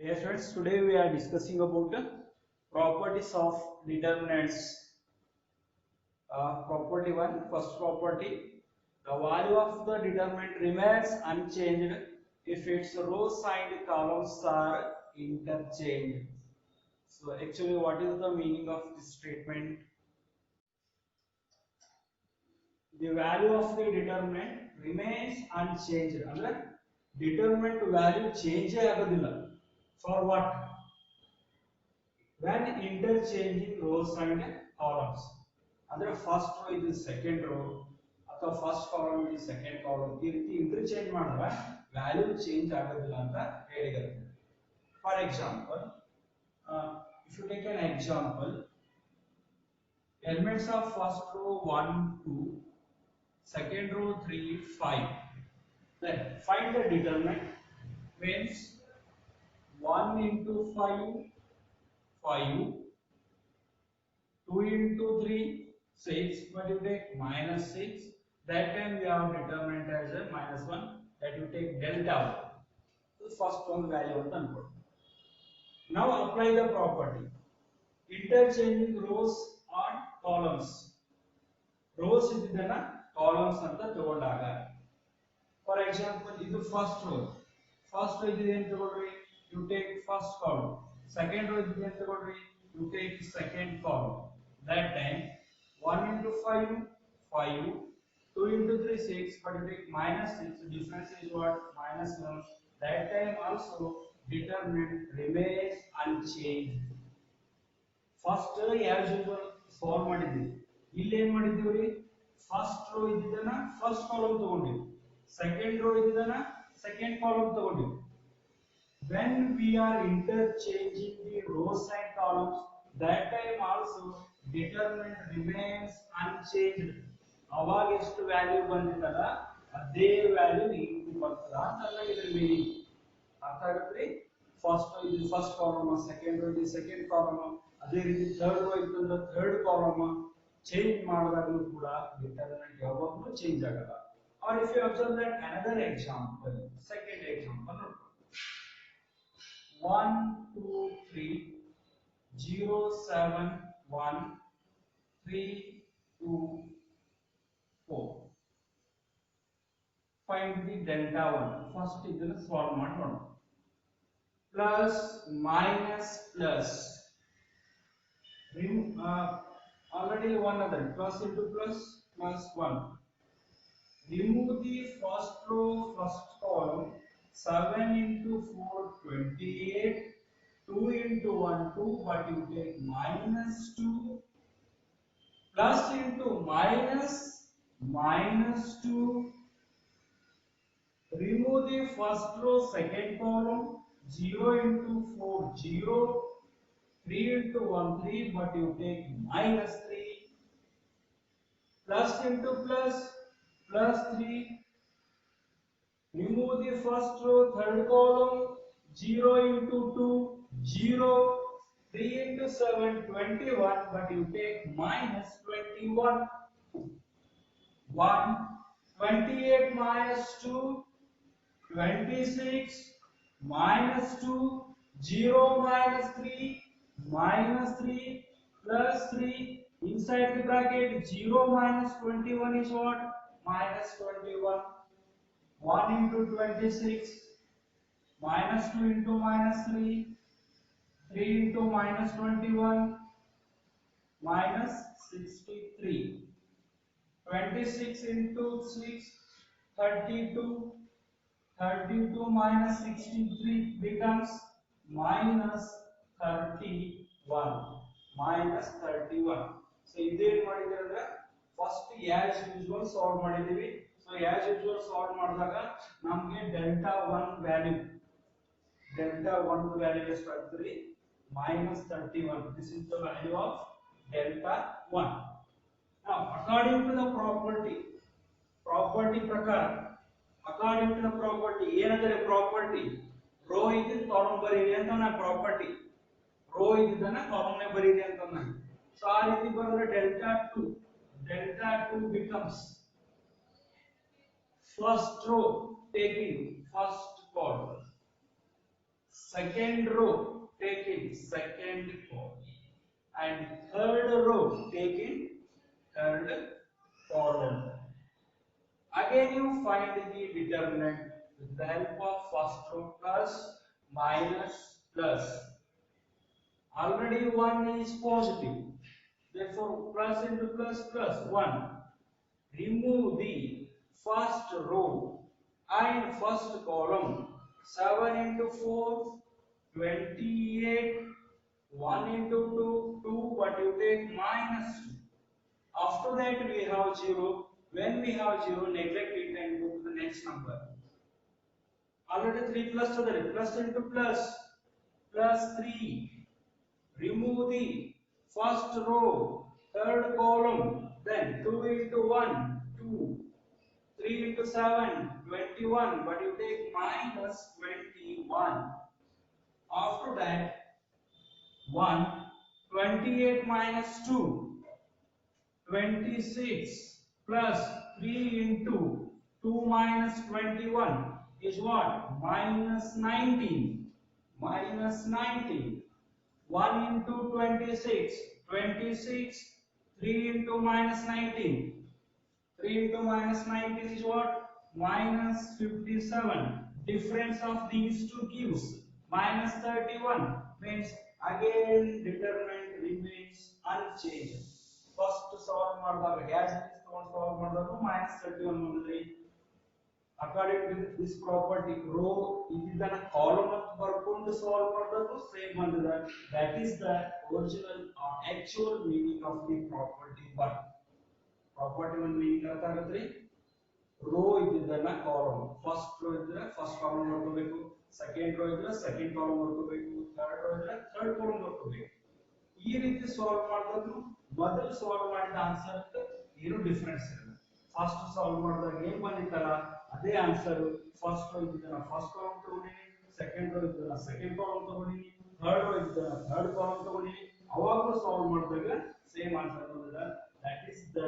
Yes, friends, today we are discussing about properties of determinants. Property 1, first property, the value of the determinant remains unchanged if its rows and columns are interchanged. So actually what is the meaning of this statement? The value of the determinant remains unchanged. ಅಂದ್ರೆ determinant value change ಆಗೋದಿಲ್ಲ. For what? When interchanging rows and columns. ಅಂದ್ರೆ first row ಇದು second row ಅಥವಾ first column ಇದು second column ಈ ರೀತಿ interchange ಮಾಡಿದ್ರೆ value change ಆಗೋದಿಲ್ಲ ಅಂತ ಹೇಳಿದ್ದಾರೆ. For example, if you take an example, elements of first row 1 2, second row 3 5. Then find the determinant. Means 1 into 5 5, 2 into 3 6, but you take minus 6. That time we have determinant as a minus 1, that you take delta 1. The first one value ಅಂತ ಅನ್ಕೊಳ್ಳಿ. Now apply the property. Interchanging rows or columns. Rows ಇದ್ದನ್ನ columns ಅಂತ ತಗೊಂಡಾಗ, for example ಇದು first row. First row ಇದೆ ಅಂತ ತಗೊಳ್ರಿ, you take first column. Second row ಇದೆ ಅಂತ ತಗೊಳ್ರಿ, you take second column. That time 1 into 5 5, 2 into 3 6, but you take minus 6, difference is what? Minus 1. That time also determinant remains unchanged. First as usual solve ಮಾಡಿದ್ವಿ. ಇಲ್ಲಿ ಏನು ಮಾಡಿದ್ವಿ? First row ಇದ್ದನ್ನ first column ತಗೊಂಡಿವಿ, second row ಇದ್ದನ್ನ second column ತಗೊಂಡಿವಿ. When we are interchanging the rows and columns, that time also determinant remains unchanged. ಅವಾಗ ಎಷ್ಟು value ಬಂದಿತ್ತಲ್ಲ ಅದೇ value ಈಗ ಬರ್ತದ ಅಂತ ಇದರ ಮೀನಿಂಗ್. ಅರ್ಥ ಆಗುತ್ತ್ರಿ? ಫಸ್ಟ್ ಕಾಲಮ್, ಸೆಕೆಂಡ್ ರೋ ಇದೆ ಸೆಕೆಂಡ್ ಕಾಲಮ್, ಅದೇ ರೀತಿ ಥರ್ಡ್ ರೋ ಇತ್ತಂದ್ರೆ ಥರ್ಡ್ ಕಾಲಮ್ ಚೇಂಜ್ ಮಾಡಿದಾಗಲೂ ಕೂಡ determinant ಯಾವಾಗಲೂ ಚೇಂಜ್ ಆಗಲ್ಲ. Or if you observe that another example, second example ನೋಡ್ಕೊಳ್ಳಿ. 1 2 3 0 7 1 3 2 4. Find the delta 1. First ಇದನ್ನ ಸಾಲ್ವ್ ಮಾಡಿ ನೋಡೋಣ. Plus minus plus. Already one other plus into plus plus 1. Remove the first row first column. 7 into 4 28, 2 into 1 2, but you take minus 2, plus into minus minus 2. Remove the first row second column. 0 into 4 0, 3 into 1 3, but you take minus 3. Plus into plus plus 3. Remove the first row third column. 0 into 2 0, 3 into 7 21, but you take minus 21. 1 28 minus 2 26, minus 2 0 minus 3 minus 3 plus 3 inside the bracket. 0 minus 21 is what? Minus 21. 1 into 26, minus 2 into minus 3, 3 into minus 21, minus 63. 26 into 6, 32. 32 minus 63 becomes minus 31. Minus 31. So ಇದೇನು ಮಾಡಿದ್ರೆ ಅಂದ್ರೆ first as usual solve ಮಾಡಿದೀವಿ. So as usual solve ಮಾಡಿದಾಗ ನಮಗೆ delta 1 value ಎಷ್ಟು ಆಗ್ತದೆ? minus 31. This is the value of delta 1. Now according to the property ಪ್ರಕಾರ, according to the property ಏನಂದ್ರೆ ಪ್ರಾಪರ್ಟಿ ರೋ ಇದ್ದಿದ್ದು ಕಾಲಮ್ ಬರೀರಿ ಅಂತ ನಾ ಪ್ರಾಪರ್ಟಿ, ರೋ ಇದ್ದಿದ್ದನ್ನ ಕಾಲಮ್ ನೇ ಬರೀರಿ ಅಂತ ನಾನು. ಸೊ ಆ ರೀತಿ ಬರೆದ್ರೆ delta 2 becomes first row taking first column, second row take in second column, and third row take in third column. Again you find the determinant with the help of first row plus, minus, plus. Already 1 is positive. Therefore plus into plus plus 1. Remove the first row and first column. 7 into 4, 28. 1 into 2, 2, but you take minus 2. After that we have 0. When we have 0, neglect it and go to the next number. Already 3 plus to the plus into plus, plus 3. Remove the first row, third column, then 2 into 1, 2. 3 into 7, 21, but you take minus 21. After that, 1, 28 minus 2, 26 plus 3 into 2 minus 21 is what? Minus 19. Minus 19. 1 into 26, 26, 3 into minus 19. 3 into minus 19 is what? Minus 57. Difference of these two gives minus 31. Means again determinant remains unchanged. First solve ಮಾಡಿದಾಗ as it is solve ಮಾಡಿದಾಗ minus 31 ಬಂದಿದೆ. According to this property, row ಇದನ್ನ column ಅಂತ ಬರ್ಕೊಂಡು solve ಮಾಡಿದಾಗ same ಬಂದಿದೆ. That is the original or actual meaning of the property 1. Property 1 meaning ಅರ್ಥ ಆಗುತ್ತ್ರಿ. Rho ಇದ್ದಿದ್ದನ್ನ ಕಾಲಮ್, ಫಸ್ಟ್ ರೋ ಇದ್ರೆ ಫಸ್ಟ್ ಕಾಲಮ್ ಬರ್ಕೋಬೇಕು, ಸೆಕೆಂಡ್ ರೋ ಇದ್ರೆ ಸೆಕೆಂಡ್ ಕಾಲಮ್ ಬರ್ಕೋಬೇಕು, ಥರ್ಡ್ ರೋ ಇದ್ರೆ ಥರ್ಡ್ ಕಾಲಮ್ ಬರ್ಕೋಬೇಕು. ಈ ರೀತಿ ಸಾಲ್ವ್ ಮಾಡಿದ್ರು ಮೊದಲು ಸಾಲ್ವ್ ಮಾಡಿದ ಆನ್ಸರ್ ಏನು ಡಿಫರೆನ್ಸ್ ಇರಲ್ಲ. ಫಸ್ಟ್ ಸಾಲ್ವ್ ಮಾಡಿದಾಗ ಏನ್ ಬಂದಿತ್ತಲ್ಲ ಅದೇ ಆನ್ಸರ್. ಫಸ್ಟ್ ರೋ ಇದ್ದಿದ್ದನ್ನ ಫಸ್ಟ್ ಕಾಲಮ್ ತಗೊಂಡಿನಿ, ಸೆಕೆಂಡ್ ರೋ ಇದ್ದಿದ್ದನ್ನ ಸೆಕೆಂಡ್ ಕಾಲಮ್ ತಗೊಂಡಿನಿ, ಥರ್ಡ್ ರೋ ಇದ್ದಿದ್ದನ್ನ ಥರ್ಡ್ ಕಾಲಮ್ ತಗೊಂಡಿನಿ. ಅವಾಗಲೂ ಸಾಲ್ವ್ ಮಾಡಿದಾಗ ಸೇಮ್ ಆನ್ಸರ್ ಬಂದಿದೆ. That is the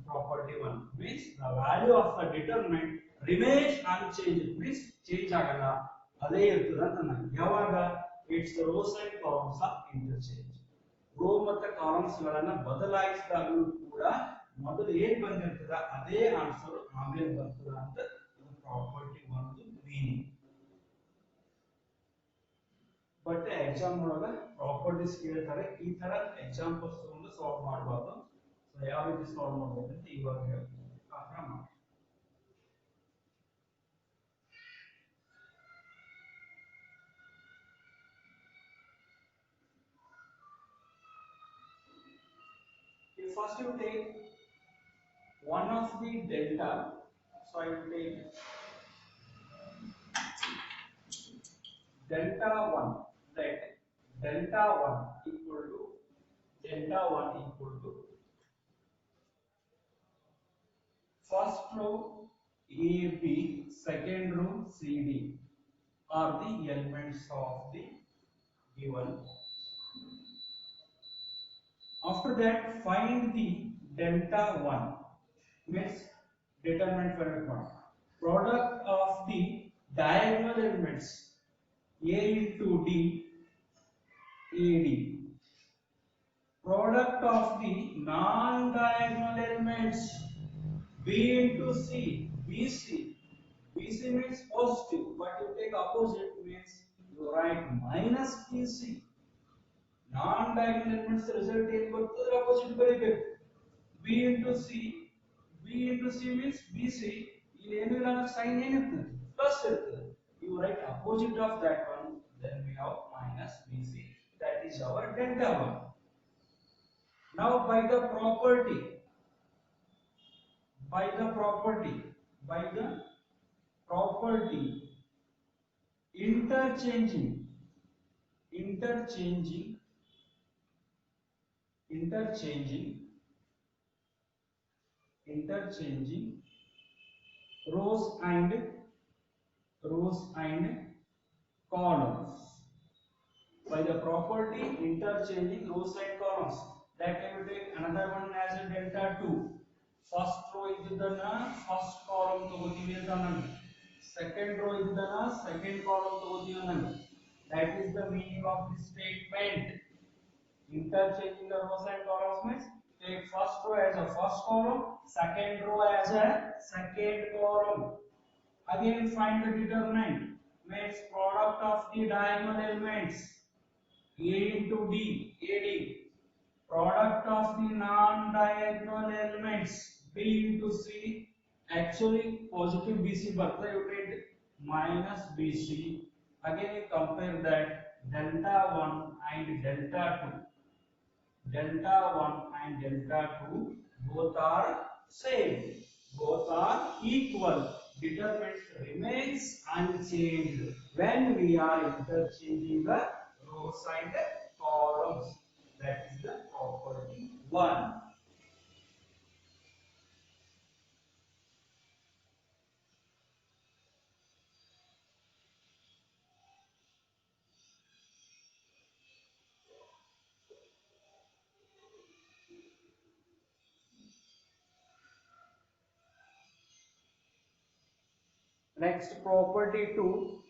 property 1. Means the value of the determinant remains unchanged. Means change ಆಗಲ್ಲ, ಅದೇ ಇರ್ತದೆ ಅಂತ ನಾನು. ಯಾವಾಗ its rows and columns are interchange. Row ಮತ್ತು ಕಾಲಮ್ಸ್ ಗಳನ್ನ ಬದಲಾಯಿಸಿದಾಗಲೂ ಕೂಡ ಮೊದಲು ಏನ್ ಬಂದಿರ್ತದ ಅದೇ ಆನ್ಸರ್ ಆಮೇಲೆ ಬರ್ತದ ಅಂತ ಇದು ಪ್ರಾಪರ್ಟಿ 1 ಮೀನಿಂಗ್. ಬಟ್ ಎಕ್ಸಾಮ್ ಒಳಗ ಪ್ರಾಪರ್ಟೀಸ್ ಕೇಳ್ತಾರೆ, ಈ ತರ ಎಕ್ಸಾಂಪಲ್ಸ್ ತಗೊಂಡು ಸಾಲ್ವ್ ಮಾಡಬಾರ್ದು. ಯಾವ ರೀತಿ ಸಾಲ್ವ್ ಮಾಡಬೇಕು ಅಂತ ಇವಾಗ ಹೇಳ್ತೀನಿ. ಆತರ ಮಾಡಿ. First you take one of the delta, so I will take delta 1, that delta 1 equal to first row AB, second row CD are the elements of the given. After that, find the delta 1, means determinant product. Product of the diagonal elements A into D, AD. Product of the non-diagonal elements B into C, BC. BC means positive, but you take opposite means you write minus BC. Non-diagonal elements result ಏನು ಬರ್ತದೆ opposite ಬರೀಬೇಕು. B into C means BC. ಇಲ್ಲಿ ಏನಿಲ್ಲ sign ಏನಿರ್ತದೆ plus ಇರ್ತದೆ. You write opposite of that one, then we have minus BC. That is our delta 1. Now by the property interchanging rows and columns. By the property interchanging rows and columns, that can be take another one as a delta 2. First row ಇದ್ದನ್ನ first column ತಗೋತೀವಿ ಅಂತ ನಾನು, second row ಇದ್ದನ್ನ second column ತಗೋತೀವಿ ನಾನು. That is the meaning of this statement. Interchanging the rows and columns means take first row as a first column, second row as a second column. Again find the determinant means product of the diagonal elements A into D, AD. Product of the non-diagonal elements B into C. Actually positive BC ಬರ್ತಾ unit minus BC. Again we compare that delta 1 and delta 2. Delta 1 and delta 2 both are same, both are equal. Determinant remains unchanged when we are interchanging the rows and columns. That is the property 1. Next property 2.